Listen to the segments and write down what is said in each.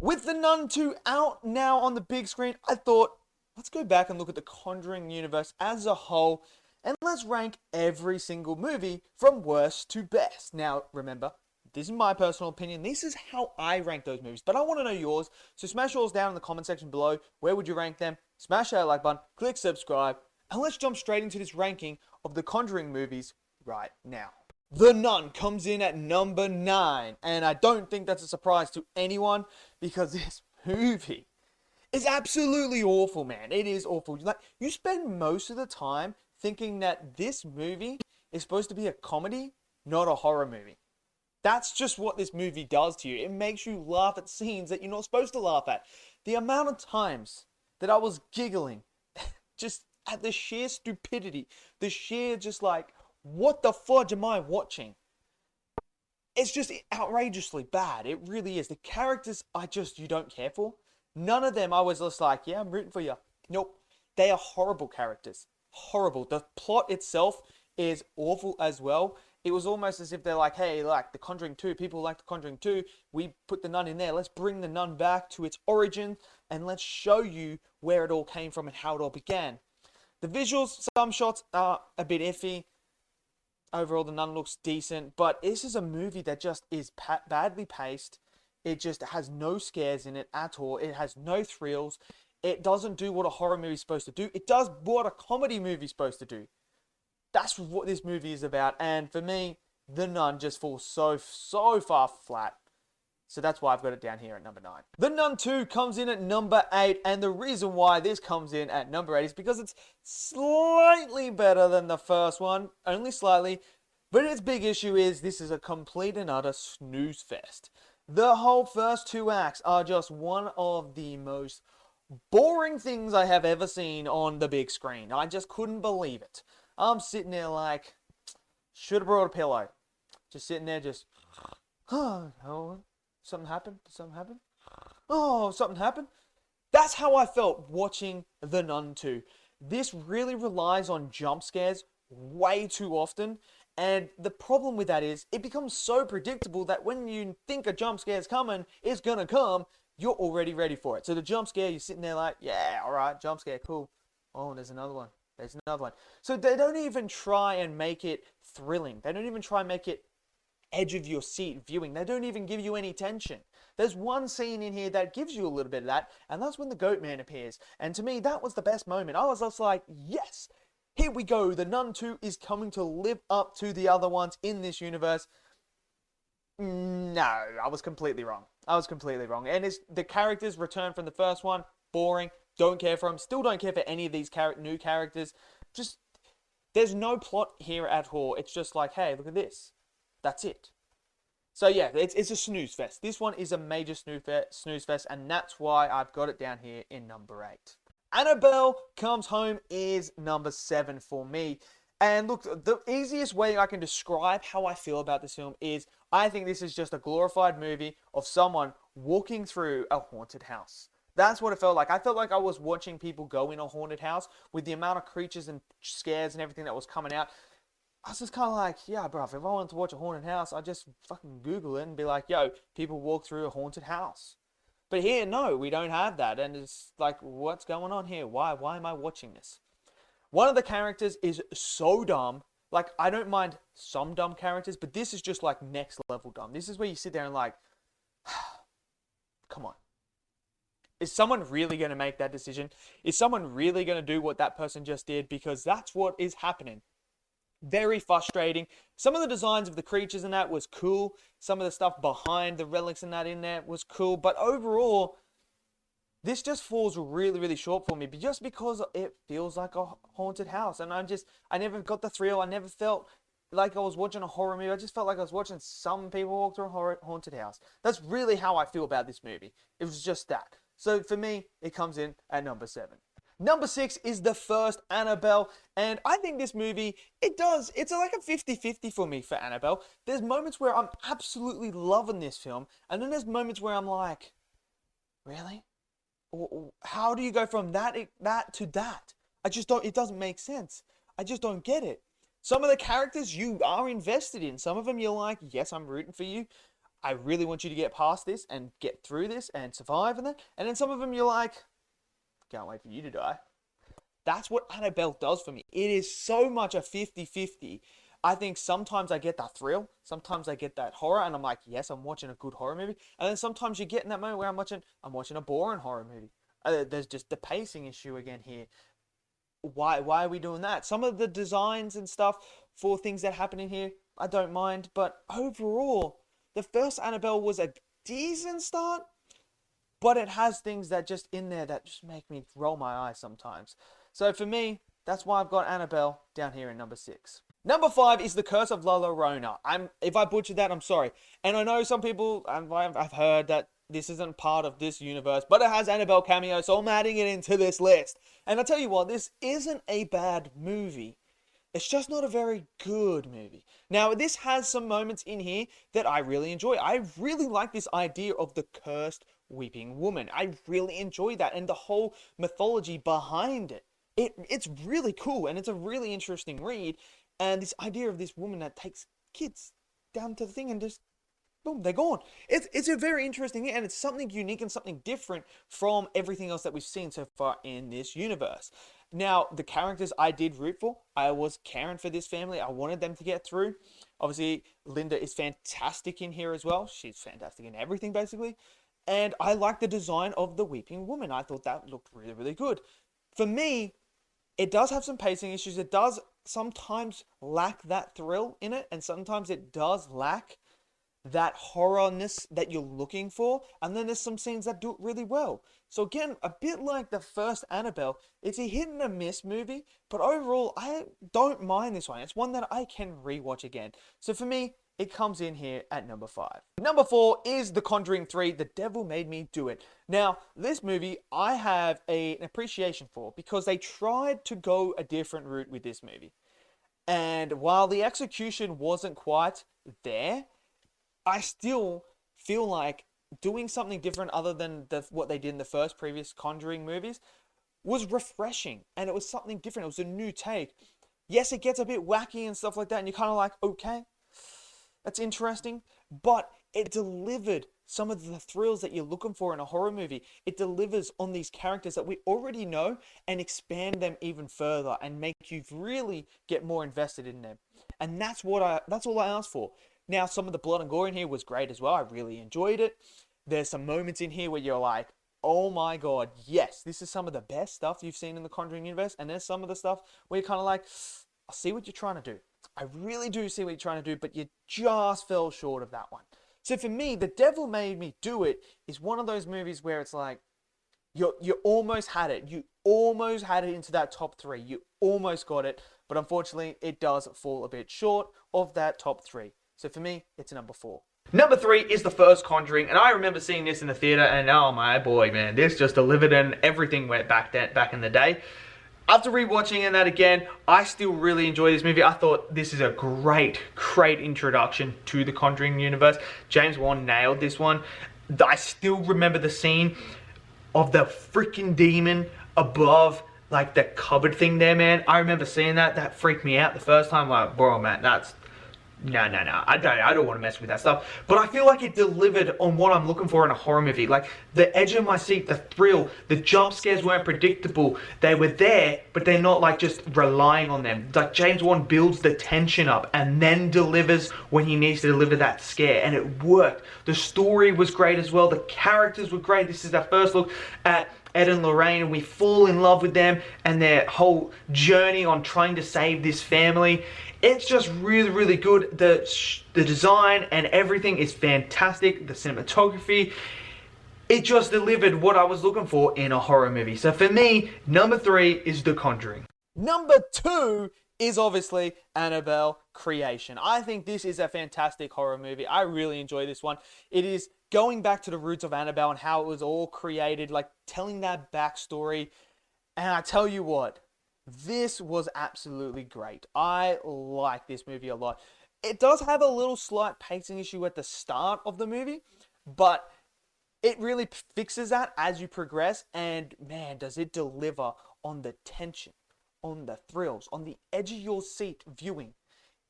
With The Nun 2 out now on the big screen, I thought, let's go back and look at the Conjuring universe as a whole, and let's rank every single movie from worst to best. Now, remember, this is my personal opinion. This is how I rank those movies, but I want to know yours. So smash yours down in the comment section below. Where would you rank them? Smash that like button, click subscribe, and let's jump straight into this ranking of the Conjuring movies right now. The Nun comes in at number 9, and I don't think that's a surprise to anyone because this movie is absolutely awful, man. It is awful. Like, you spend most of the time thinking that this movie is supposed to be a comedy, not a horror movie. That's just what this movie does to you. It makes you laugh at scenes that you're not supposed to laugh at. The amount of times that I was giggling just at the sheer stupidity, the sheer just like, what the fudge am I watching? It's just outrageously bad. It really is. The characters, you don't care for. None of them I was just like, yeah, I'm rooting for you. Nope. They are horrible characters. Horrible. The plot itself is awful as well. It was almost as if they're like, hey, like The Conjuring 2, people like The Conjuring 2, we put the nun in there, let's bring the nun back to its origin, and let's show you where it all came from and how it all began. The visuals, some shots are a bit iffy. Overall, the nun looks decent, but this is a movie that just is badly paced. It just has no scares in it at all. It has no thrills. It doesn't do what a horror movie is supposed to do. It does what a comedy movie is supposed to do. That's what this movie is about. And for me, The Nun just falls so far flat. So that's why I've got it down here at number 9. The Nun 2 comes in at number 8. And the reason why this comes in at number 8 is because it's slightly better than the first one. Only slightly. But its big issue is this is a complete and utter snooze fest. The whole first 2 acts are just one of the most boring things I have ever seen on the big screen. I just couldn't believe it. I'm sitting there like, should have brought a pillow. Just sitting there just, oh, something happened? Did something happen? Oh, something happened? That's how I felt watching The Nun 2. This really relies on jump scares way too often. And the problem with that is it becomes so predictable that when you think a jump scare is coming, it's going to come, you're already ready for it. So the jump scare, you're sitting there like, yeah, all right, jump scare, cool. Oh, there's another one. There's another one. So they don't even try and make it thrilling. They don't even try and make it edge of your seat viewing. They don't even give you any tension. There's one scene in here that gives you a little bit of that, and that's when the goat man appears. And to me, that was the best moment. I was just like, yes, here we go. The Nun 2 is coming to live up to the other ones in this universe. No, I was completely wrong. And it's the characters return from the first one. Boring. Don't care for them. Still don't care for any of these new characters. Just, there's no plot here at all. It's just like, hey, look at this. That's it. So yeah, it's a snooze fest. This one is a major snooze fest, and that's why I've got it down here in number 8. Annabelle Comes Home is number 7 for me. And look, the easiest way I can describe how I feel about this film is I think this is just a glorified movie of someone walking through a haunted house. That's what it felt like. I felt like I was watching people go in a haunted house with the amount of creatures and scares and everything that was coming out. I was just kind of like, yeah, bruv, if I wanted to watch a haunted house, I'd just fucking Google it and be like, yo, people walk through a haunted house. But here, no, we don't have that. And it's like, what's going on here? Why am I watching this? One of the characters is so dumb. Like, I don't mind some dumb characters, but this is just like next level dumb. This is where you sit there and like, come on. Is someone really going to make that decision? Is someone really going to do what that person just did? Because that's what is happening. Very frustrating. Some of the designs of the creatures in that was cool. Some of the stuff behind the relics in that in there was cool. But overall, this just falls really, really short for me. Just because it feels like a haunted house. And I never got the thrill. I never felt like I was watching a horror movie. I just felt like I was watching some people walk through a haunted house. That's really how I feel about this movie. It was just that. So for me, it comes in at number 7. Number 6 is the first Annabelle, and I think this movie, it's like a 50-50 for me for Annabelle. There's moments where I'm absolutely loving this film, and then there's moments where I'm like, really? How do you go from that to that? It doesn't make sense. I just don't get it. Some of the characters you are invested in. Some of them you're like, yes, I'm rooting for you. I really want you to get past this and get through this and survive. And then some of them you're like, can't wait for you to die. That's what Annabelle does for me. It is so much a 50-50. I think sometimes I get that thrill, sometimes I get that horror, and I'm like, yes, I'm watching a good horror movie. And then sometimes you get in that moment where I'm watching a boring horror movie. There's just the pacing issue again here. Why are we doing that? Some of the designs and stuff for things that happen in here, I don't mind, but overall, the first Annabelle was a decent start, but it has things that just in there that just make me roll my eyes sometimes. So for me, that's why I've got Annabelle down here in number 6. Number 5 is the Curse of La Llorona. If I butchered that, I'm sorry. And I know some people, I've heard that this isn't part of this universe, but it has Annabelle cameo, so I'm adding it into this list. And I tell you what, this isn't a bad movie. It's just not a very good movie. Now, this has some moments in here that I really enjoy. I really like this idea of the cursed weeping woman. I really enjoy that and the whole mythology behind it. It's really cool and it's a really interesting read. And this idea of this woman that takes kids down to the thing and just boom, they're gone. It's a very interesting thing, and it's something unique and something different from everything else that we've seen so far in this universe. Now, the characters I did root for, I was caring for this family. I wanted them to get through. Obviously, Linda is fantastic in here as well. She's fantastic in everything, basically. And I like the design of the Weeping Woman. I thought that looked really, really good. For me, it does have some pacing issues. It does sometimes lack that thrill in it, and sometimes it does lack that horrorness that you're looking for, and then there's some scenes that do it really well. So again, a bit like the first Annabelle, it's a hit and a miss movie, but overall I don't mind this one. It's one that I can rewatch again. So for me, it comes in here at number 5. Number 4 is The Conjuring 3, The Devil Made Me Do It. Now, this movie I have an appreciation for because they tried to go a different route with this movie. And while the execution wasn't quite there, I still feel like doing something different other than what they did in the previous Conjuring movies was refreshing, and it was something different. It was a new take. Yes, it gets a bit wacky and stuff like that, and you're kind of like, okay, that's interesting, but it delivered some of the thrills that you're looking for in a horror movie. It delivers on these characters that we already know and expand them even further and make you really get more invested in them. And that's all I asked for. Now, some of the blood and gore in here was great as well. I really enjoyed it. There's some moments in here where you're like, oh my god, yes, this is some of the best stuff you've seen in the Conjuring universe. And there's some of the stuff where you're kind of like, I see what you're trying to do. I really do see what you're trying to do, but you just fell short of that one. So for me, The Devil Made Me Do It is one of those movies where it's like, you almost had it. You almost had it into that top 3. You almost got it, but unfortunately, it does fall a bit short of that top 3. So for me, it's number 4. Number 3 is the first Conjuring, and I remember seeing this in the theater, and oh my boy, man, this just delivered, and everything went back in the day. After rewatching that again, I still really enjoy this movie. I thought this is a great introduction to the Conjuring universe. James Wan nailed this one. I still remember the scene of the freaking demon above like the cupboard thing there, man. I remember seeing that. That freaked me out the first time. Like, bro, man, that's... No. I don't want to mess with that stuff. But I feel like it delivered on what I'm looking for in a horror movie. Like, the edge of my seat, the thrill, the jump scares weren't predictable. They were there, but they're not like just relying on them. Like, James Wan builds the tension up and then delivers when he needs to deliver that scare. And it worked. The story was great as well. The characters were great. This is our first look at Ed and Lorraine, and we fall in love with them and their whole journey on trying to save this family. It's just really good. The design and everything is fantastic. The cinematography, it just delivered what I was looking for in a horror movie. So for me, number 3 is The Conjuring. Number 2 is obviously Annabelle Creation. I think this is a fantastic horror movie. I really enjoy this one. It is going back to the roots of Annabelle and how it was all created, like telling that backstory. And I tell you what, this was absolutely great. I like this movie a lot. It does have a little slight pacing issue at the start of the movie, but it really fixes that as you progress. And man, does it deliver on the tension, on the thrills, on the edge of your seat viewing.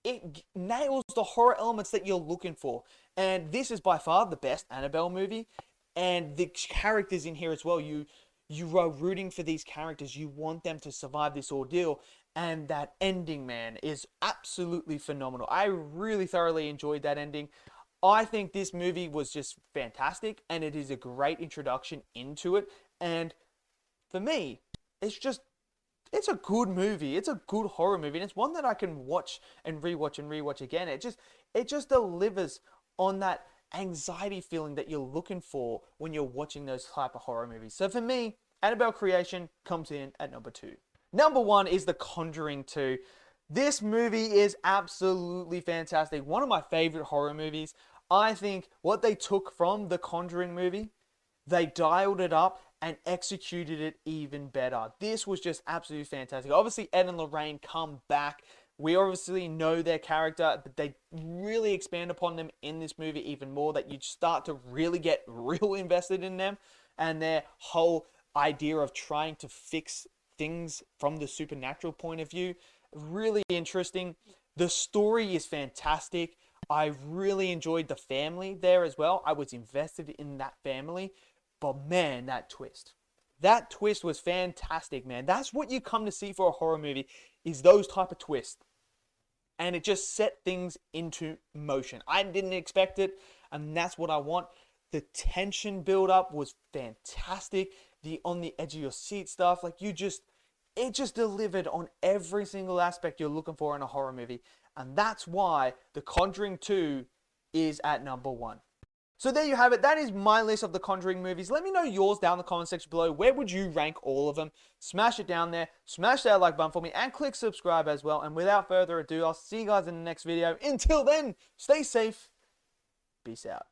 it nails the horror elements that you're looking for. And this is by far the best Annabelle movie. And the characters in here as well, you are rooting for these characters. You want them to survive this ordeal. And that ending, man, is absolutely phenomenal. I really thoroughly enjoyed that ending. I think this movie was just fantastic, and it is a great introduction into it. And for me, it's just it's a good movie. It's a good horror movie, and it's one that I can watch and rewatch again. It just delivers on that anxiety feeling that you're looking for when you're watching those type of horror movies. So for me, Annabelle Creation comes in at number 2. Number 1 is The Conjuring 2. This movie is absolutely fantastic. One of my favorite horror movies. I think what they took from the Conjuring movie, they dialed it up and executed it even better. This was just absolutely fantastic. Obviously, Ed and Lorraine come back. We obviously know their character, but they really expand upon them in this movie even more, that you start to really get real invested in them and their whole idea of trying to fix things from the supernatural point of view. Really interesting. The story is fantastic. I really enjoyed the family there as well. I was invested in that family. But man, that twist. That twist was fantastic, man. That's what you come to see for a horror movie, is those type of twists. And it just set things into motion. I didn't expect it, and that's what I want. The tension build up was fantastic. The on the edge of your seat stuff, it just delivered on every single aspect you're looking for in a horror movie. And that's why The Conjuring 2 is at number 1. So there you have it. That is my list of the Conjuring movies. Let me know yours down in the comment section below. Where would you rank all of them? Smash it down there. Smash that like button for me and click subscribe as well. And without further ado, I'll see you guys in the next video. Until then, stay safe. Peace out.